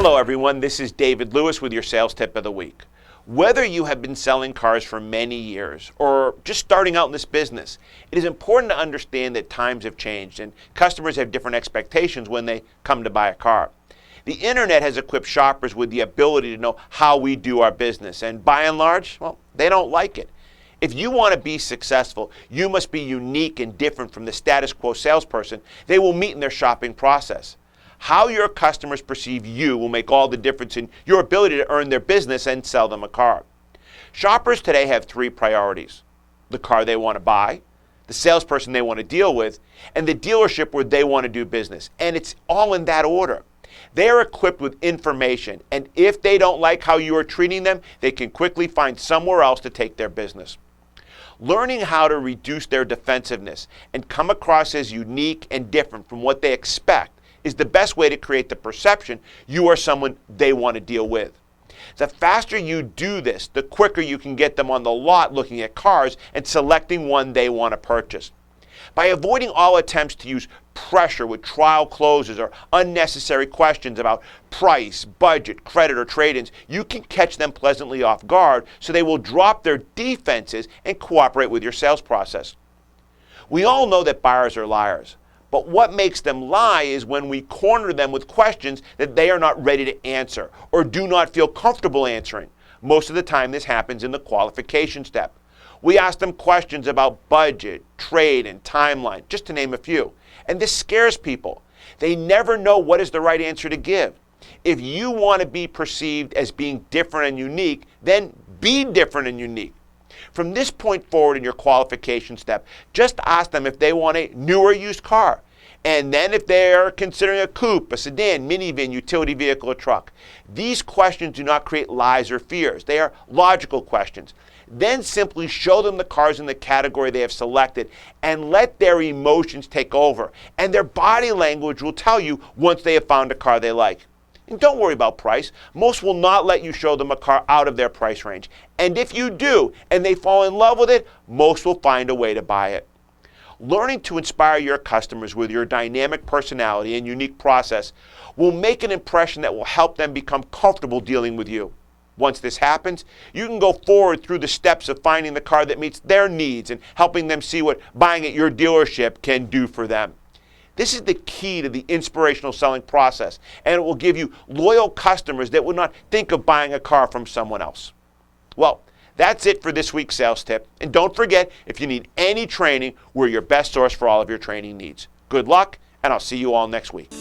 Hello everyone, this is David Lewis with your sales tip of the week. Whether you have been selling cars for many years or just starting out in this business, it is important to understand that times have changed and customers have different expectations when they come to buy a car. The internet has equipped shoppers with the ability to know how we do our business, and by and large, well, they don't like it. If you want to be successful, you must be unique and different from the status quo salesperson they will meet in their shopping process. How your customers perceive you will make all the difference in your ability to earn their business and sell them a car. Shoppers today have three priorities: the car they want to buy, the salesperson they want to deal with, and the dealership where they want to do business. And it's all in that order. They are equipped with information, and if they don't like how you are treating them, they can quickly find somewhere else to take their business. Learning how to reduce their defensiveness and come across as unique and different from what they expect is the best way to create the perception you are someone they want to deal with. The faster you do this, the quicker you can get them on the lot looking at cars and selecting one they want to purchase. By avoiding all attempts to use pressure with trial closes or unnecessary questions about price, budget, credit, or trade-ins, you can catch them pleasantly off guard so they will drop their defenses and cooperate with your sales process. We all know that buyers are liars. But what makes them lie is when we corner them with questions that they are not ready to answer or do not feel comfortable answering. Most of the time this happens in the qualification step. We ask them questions about budget, trade, and timeline, just to name a few. And this scares people. They never know what is the right answer to give. If you want to be perceived as being different and unique, then be different and unique. From this point forward in your qualification step, just ask them if they want a new or used car. And then if they are considering a coupe, a sedan, minivan, utility vehicle, or truck. These questions do not create lies or fears. They are logical questions. Then simply show them the cars in the category they have selected and let their emotions take over. And their body language will tell you once they have found a car they like. And don't worry about price. Most will not let you show them a car out of their price range. And if you do, and they fall in love with it, most will find a way to buy it. Learning to inspire your customers with your dynamic personality and unique process will make an impression that will help them become comfortable dealing with you. Once this happens, you can go forward through the steps of finding the car that meets their needs and helping them see what buying at your dealership can do for them. This is the key to the inspirational selling process, and it will give you loyal customers that would not think of buying a car from someone else. Well, that's it for this week's sales tip. And don't forget, if you need any training, we're your best source for all of your training needs. Good luck, and I'll see you all next week.